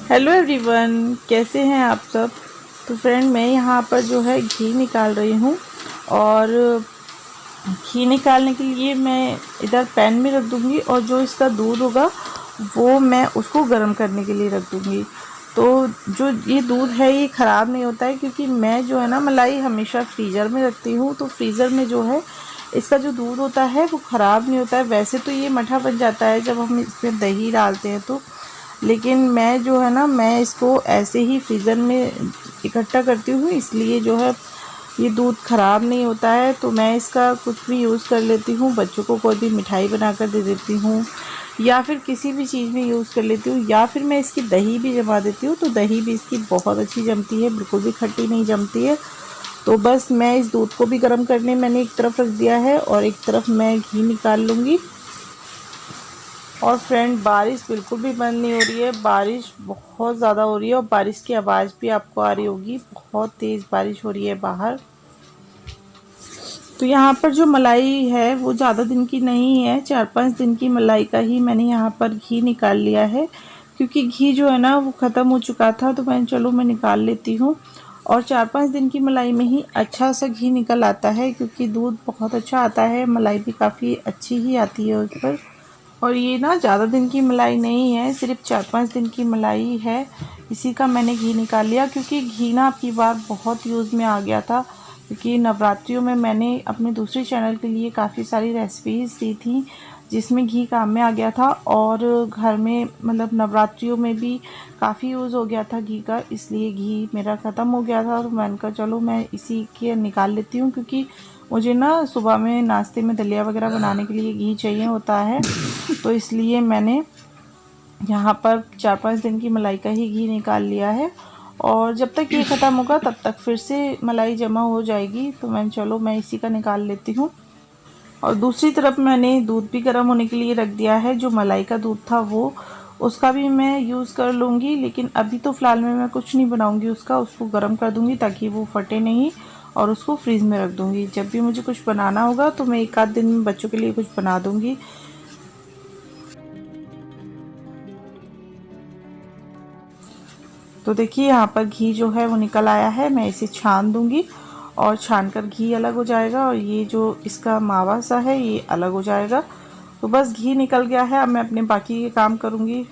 Hello everyone, कैसे हैं आप सब। तो फ्रेंड, मैं यहाँ पर जो है घी निकाल रही हूँ। और घी निकालने के लिए मैं इधर पैन में रख दूँगी और जो इसका दूध होगा वो मैं उसको गर्म करने के लिए रख दूँगी। तो जो ये दूध है ये ख़राब नहीं होता है, क्योंकि मैं जो है ना मलाई हमेशा फ्रीज़र में रखती हूँ। तो फ्रीज़र में जो है इसका जो दूध होता है वो ख़राब नहीं होता है। वैसे तो ये मठा बन जाता है जब हम इसमें दही डालते हैं तो, लेकिन मैं जो है ना मैं इसको ऐसे ही फ्रीज़र में इकट्ठा करती हूँ, इसलिए जो है ये दूध ख़राब नहीं होता है। तो मैं इसका कुछ भी यूज़ कर लेती हूँ, बच्चों को कोई भी मिठाई बना कर दे देती हूँ, या फिर किसी भी चीज़ में यूज़ कर लेती हूँ, या फिर मैं इसकी दही भी जमा देती हूँ। तो दही भी इसकी बहुत अच्छी जमती है, बिल्कुल भी खट्टी नहीं जमती है। तो बस मैं इस दूध को भी गर्म करने मैंने एक तरफ रख दिया है और एक तरफ मैं घी निकाल लूँगी। और फ्रेंड, बारिश बिल्कुल भी बंद नहीं हो रही है, बारिश बहुत ज़्यादा हो रही है और बारिश की आवाज़ भी आपको आ रही होगी, बहुत तेज़ बारिश हो रही है बाहर। तो यहाँ पर जो मलाई है वो ज़्यादा दिन की नहीं है, 4-5 दिन की मलाई का ही मैंने यहाँ पर घी निकाल लिया है, क्योंकि घी जो है ना वो ख़त्म हो चुका था। तो मैं निकाल लेती हूँ। और 4-5 दिन की मलाई में ही अच्छा सा घी निकल आता है, क्योंकि दूध बहुत अच्छा आता है, मलाई भी काफ़ी अच्छी ही आती है उस पर। और ये ना ज़्यादा दिन की मलाई नहीं है, सिर्फ 4-5 दिन की मलाई है, इसी का मैंने घी निकाल लिया। क्योंकि घी ना आपकी बार बहुत यूज़ में आ गया था, क्योंकि नवरात्रियों में मैंने अपने दूसरे चैनल के लिए काफ़ी सारी रेसिपीज़ दी थी जिसमें घी काम में आ गया था। और घर में मतलब नवरात्रियों में भी काफ़ी यूज़ हो गया था घी का, इसलिए घी मेरा ख़त्म हो गया था। तो मैंने कहा चलो मैं इसी के निकाल लेती हूँ, क्योंकि मुझे ना सुबह में नाश्ते में दलिया वगैरह बनाने के लिए घी चाहिए होता है। तो इसलिए मैंने यहाँ पर 4-5 दिन की मलाई का ही घी निकाल लिया है। और जब तक ये ख़त्म होगा तब तक फिर से मलाई जमा हो जाएगी। तो मैं इसी का निकाल लेती हूँ। और दूसरी तरफ मैंने दूध भी गर्म होने के लिए रख दिया है, जो मलाई का दूध था वो, उसका भी मैं यूज़ कर लूँगी। लेकिन अभी तो फ़िलहाल में मैं कुछ नहीं बनाऊँगी उसको गर्म कर दूँगी ताकि वो फटे नहीं, और उसको फ्रीज़ में रख दूँगी। जब भी मुझे कुछ बनाना होगा तो मैं 1 आध दिन में बच्चों के लिए कुछ बना दूँगी। तो देखिए यहाँ पर घी जो है वो निकल आया है, मैं इसे छान दूँगी और छान कर घी अलग हो जाएगा और ये जो इसका मावा सा है ये अलग हो जाएगा। तो बस घी निकल गया है, अब मैं अपने बाकी के काम करूँगी।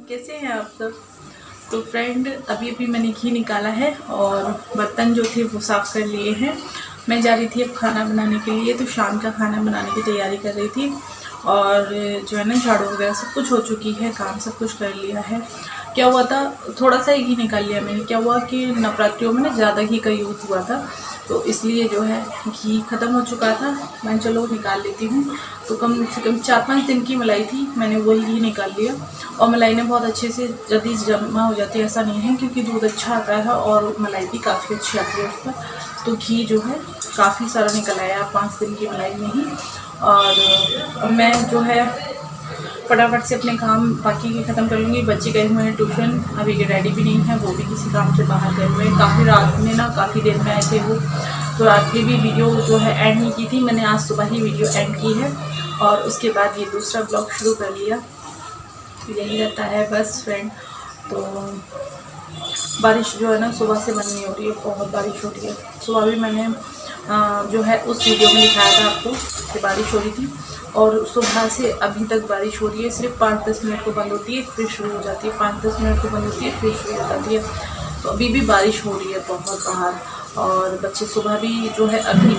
कैसे हैं आप सब। तो फ्रेंड, अभी अभी मैंने घी निकाला है और बर्तन जो थे वो साफ़ कर लिए हैं। मैं जा रही थी अब खाना बनाने के लिए, तो शाम का खाना बनाने की तैयारी कर रही थी। और जो है ना झाड़ू वगैरह सब कुछ हो चुकी है, काम सब कुछ कर लिया है। क्या हुआ था, थोड़ा सा ही घी निकाल लिया मैंने। क्या हुआ कि नवरात्रियों में ना ज़्यादा घी का यूज़ हुआ था, तो इसलिए जो है घी ख़त्म हो चुका था। मैं चलो निकाल लेती हूँ। तो कम से कम 4-5 दिन की मलाई थी, मैंने वही घी निकाल लिया। और मलाई ने बहुत अच्छे से जल्दी जमा हो जाती है, ऐसा नहीं है, क्योंकि दूध अच्छा आता है और मलाई भी काफ़ी अच्छी आती है उस पर। तो घी जो है काफ़ी सारा निकल आया 5 दिन की मलाई में ही। और मैं जो है फटाफट से अपने काम बाकी के ख़त्म कर लूँगी। बच्चे गए हुए हैं ट्यूशन, अभी के डैडी भी नहीं है, वो भी किसी काम से बाहर गए हुए हैं। काफ़ी रात में ना काफ़ी देर में आए थे वो, तो रात की भी वीडियो जो है एंड नहीं की थी मैंने, आज सुबह ही वीडियो एंड की है। और उसके बाद ये दूसरा ब्लॉग शुरू कर लिया। यही रहता है बस फ्रेंड। तो बारिश जो है ना सुबह से बंद नहीं हो रही है, बहुत बारिश हो रही है। सुबह भी मैंने जो है उस वीडियो में दिखाया था आपको कि बारिश हो रही थी, और सुबह से अभी तक बारिश हो रही है। सिर्फ 5-10 मिनट को बंद होती है फिर शुरू हो जाती है, 5-10 मिनट को बंद होती है फिर शुरू हो जाती है। तो अभी भी बारिश हो रही है बहुत बाहर। और बच्चे सुबह भी जो है अभी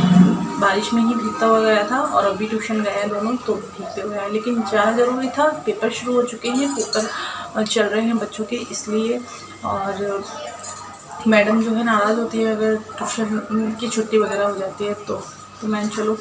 बारिश में ही भीगता हुआ गया था, और अभी ट्यूशन गए हैं दोनों तो भीगते हुए आए। लेकिन जाना ज़रूरी था, पेपर शुरू हो चुके हैं, पेपर चल रहे हैं बच्चों के, इसलिए। और मैडम जो है नाराज़ होती है अगर ट्यूशन की छुट्टी वगैरह हो जाती है तो मैंने चलो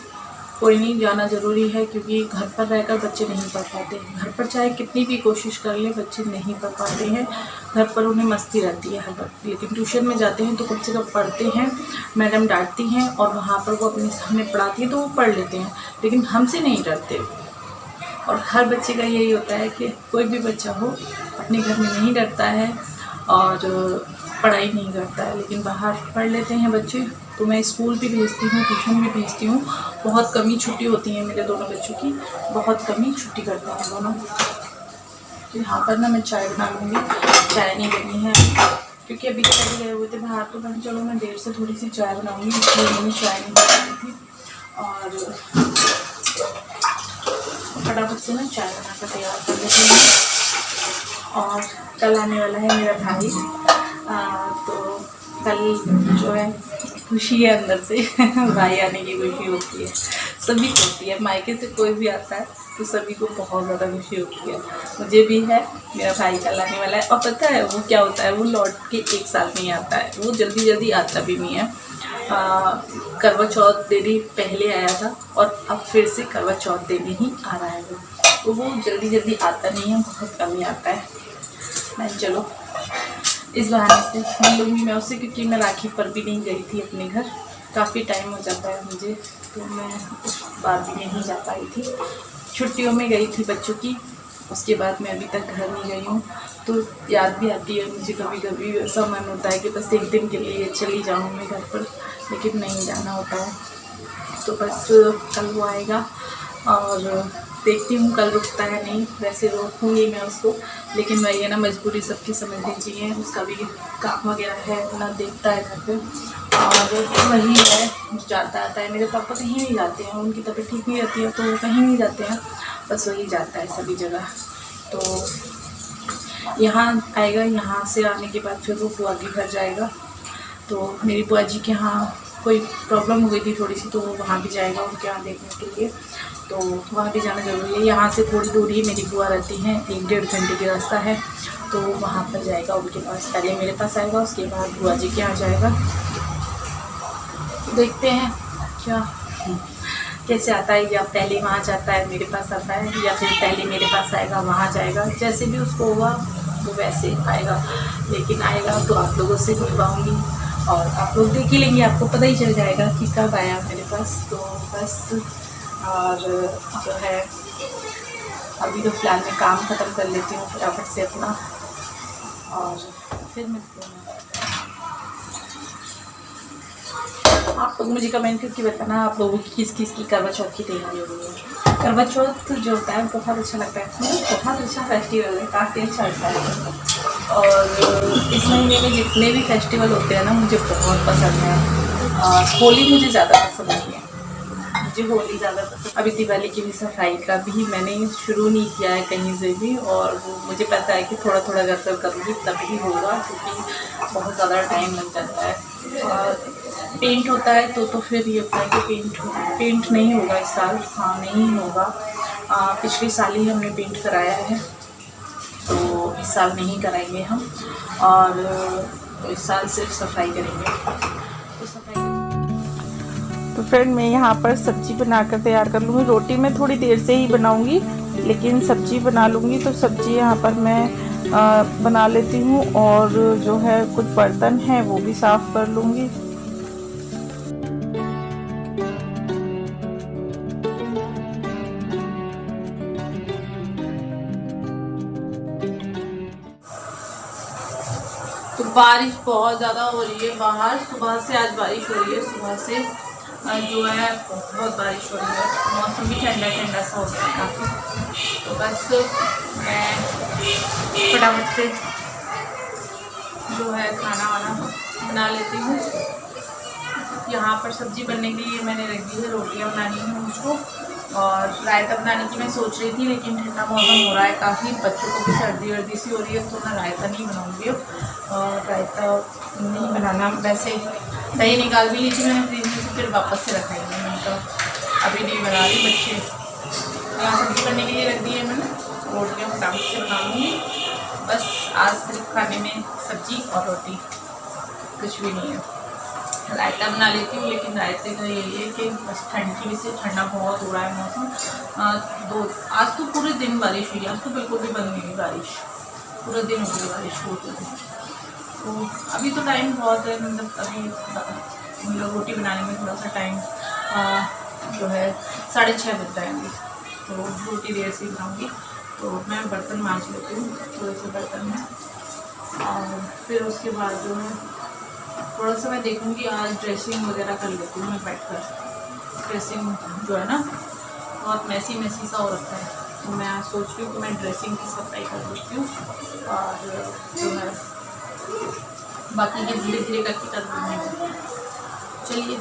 कोई नहीं, जाना ज़रूरी है, क्योंकि घर पर रहकर बच्चे नहीं पढ़ पाते। घर पर चाहे कितनी भी कोशिश कर ले बच्चे नहीं पढ़ पाते हैं, घर पर उन्हें मस्ती रहती है हर वक्त। लेकिन ट्यूशन में जाते हैं तो कम से कम पढ़ते हैं, मैडम डांटती हैं और वहाँ पर वो अपने सामने पढ़ाती है तो वो पढ़ लेते हैं, लेकिन हमसे नहीं डरते। और हर बच्चे का यही होता है कि कोई भी बच्चा हो अपने घर में नहीं डरता है और पढ़ाई नहीं करता है, लेकिन बाहर पढ़ लेते हैं बच्चे। तो मैं स्कूल भी भेजती हूँ, ट्यूशन भी भेजती हूँ। बहुत कम ही छुट्टी होती है मेरे दोनों बच्चों की, बहुत कम ही छुट्टी करते हैं दोनों। तो यहाँ पर ना मैं चाय बना लूँगी। चाय नहीं करनी है क्योंकि अभी तो पहले गए हुए थे बाहर, तो मैंने चलो मैं देर से थोड़ी सी चाय बनाऊँगी, इसलिए मैंने चाय नहीं बनाई थी। और फटाफट से ना चाय बना कर तैयार कर लेती हूँ। और कल आने वाला है मेरा भाई, तो कल जो है खुशी है अंदर से भाई आने की खुशी होती है, सभी को होती है। मायके से कोई भी आता है तो सभी को बहुत ज़्यादा खुशी होती है, मुझे भी है। मेरा भाई कल आने वाला है और पता है वो क्या होता है, वो लौट के 1 साल में ही आता है, वो जल्दी जल्दी आता भी नहीं है। करवा चौथ देने पहले आया था और अब फिर से करवा चौथ देने ही आ रहा है वो, तो वो जल्दी जल्दी आता नहीं है, बहुत कम ही आता है। मैं चलो इस बहाने से मिलूँगी मैं उससे, क्योंकि मैं राखी पर भी नहीं गई थी अपने घर, काफ़ी टाइम हो जाता है मुझे, तो मैं उस बार भी नहीं जा पाई थी। छुट्टियों में गई थी बच्चों की, उसके बाद मैं अभी तक घर नहीं गई हूँ, तो याद भी आती है मुझे कभी कभी। ऐसा मन होता है कि बस एक दिन के लिए चली जाऊँ मैं घर पर, लेकिन नहीं जाना होता है। तो बस कल वो आएगा और देखती हूँ कल रुकता है नहीं, वैसे रोकूँगी मैं उसको, लेकिन वही है ना, मजबूरी सबकी समझनी चाहिए, उसका भी काम वगैरह है ना, देखता है घर पे, और वही है जाता आता है। मेरे पापा कहीं नहीं जाते हैं, उनकी तबीयत ठीक नहीं रहती है तो वो कहीं नहीं जाते हैं, बस वही जाता है सभी जगह। तो यहाँ आएगा, यहाँ से आने के बाद फिर वो बुआ के घर जाएगा। तो मेरी बुआ जी के यहाँ कोई प्रॉब्लम हो गई थी थोड़ी सी, तो वो वहाँ भी जाएगा उनके यहाँ देखने के लिए, तो वहाँ भी जाना ज़रूरी है। यहाँ से थोड़ी दूर ही मेरी बुआ रहती हैं, 1-1.5 घंटे का रास्ता है, तो वहाँ पर जाएगा उनके पास, पहले मेरे पास आएगा, उसके बाद बुआ जी के यहाँ जाएगा। देखते हैं क्या कैसे आता है, या पहले वहाँ जाता है मेरे पास आता है, या फिर पहले मेरे पास आएगा वहाँ जाएगा, जैसे भी उसको होगा वो वैसे आएगा। लेकिन आएगा तो आप लोगों से मिलवाऊँगी और आप लोग देख ही लेंगे, आपको पता ही चल जाएगा कि कब आया मेरे पास। तो बस, और जो है अभी तो फ़िलहाल मैं काम ख़त्म कर लेती हूँ फटाफट से अपना, और फिर मिलते हैं। आप लोग मुझे कमेंट करके बताना आप लोगों की किस किस की करवा चौथ की तैयारी हो रही है। करवा चौथ जो होता है बहुत अच्छा लगता है, बहुत अच्छा फेस्टिवल है, काफ़ी अच्छा लगता है। और इस महीने में जितने भी फेस्टिवल होते हैं ना मुझे बहुत पसंद है। होली मुझे ज़्यादा पसंद नहीं है, मुझे होली ज़्यादा पसंद। अभी दिवाली की भी सफाई का भी मैंने शुरू नहीं किया है कहीं से भी, और वो मुझे पता है कि थोड़ा थोड़ा घर पर करूँगी तभी होगा, क्योंकि बहुत ज़्यादा टाइम लग जाता है। और पेंट होता है तो फिर ये होता है कि पेंट नहीं होगा इस साल, हाँ नहीं होगा। पिछले साल ही हमने पेंट कराया है, तो इस साल नहीं कराएंगे हम, और तो इस साल सिर्फ सफाई करेंगे। तो सफाई तो फ्रेंड मैं यहाँ पर सब्ज़ी बनाकर तैयार कर लूँगी। रोटी मैं थोड़ी देर से ही बनाऊँगी, लेकिन सब्ज़ी बना लूँगी। तो सब्ज़ी यहाँ पर मैं बना लेती हूँ, और जो है कुछ बर्तन हैं वो भी साफ़ कर लूँगी। तो बारिश बहुत ज़्यादा हो रही है बाहर, सुबह से आज बारिश हो रही है, सुबह से जो है बहुत बारिश हो रही है, मौसम भी ठंडा ठंडा सा हो गया है काफ़ी। तो बस मैं फटाफट से जो है खाना वाना बना लेती हूँ। यहाँ पर सब्ज़ी बनने के लिए मैंने रख दी है, रोटियाँ बनानी है मुझको, और रायता बनाने की मैं सोच रही थी, लेकिन ठंडा मौसम हो रहा है काफ़ी, बच्चों को भी सर्दी वर्दी सी हो रही है, तो मैं रायता नहीं बनाऊँगी अब। और रायता नहीं बनाना, वैसे दही निकाल भी ली थी मैंने फ्रिज में से, फिर वापस से रखाई है, मैंने कहा अभी नहीं बना रही, बच्चे यहाँ सब्ज़ी बनने के लिए रख दी है मैंने, रोटियाँ फटाफट से बना लूँगी। बस आज सिर्फ खाने में सब्ज़ी और रोटी, कुछ भी नहीं है। रायता बना लेती हूँ, लेकिन रायते का यही है कि बस ठंड की वजह से ठंडा बहुत हो रहा है मौसम। आज तो पूरे दिन बारिश हुई, आज तो बिल्कुल भी बंद नहीं हुई बारिश, पूरा दिन हो गई बारिश होती है। तो अभी तो टाइम बहुत है, मतलब अभी मतलब रोटी बनाने में थोड़ा सा टाइम जो है 6:30 बज रहा है अभी, तो रोटी देर से बनाऊँगी। तो मैं बर्तन मांज लेती हूँ, थोड़े से बर्तन में, और फिर उसके बाद जो है थोड़ा सा मैं देखूँगी, आज ड्रेसिंग वगैरह कर लेती हूँ मैं बैठकर। ड्रेसिंग जो है ना बहुत मैसी सा हो रखा है, तो मैं आज सोच रही हूँ कि मैं ड्रेसिंग की सफाई कर देती हूँ और जो है बाकी के धीरे धीरे करके कर दूँगी। चलिए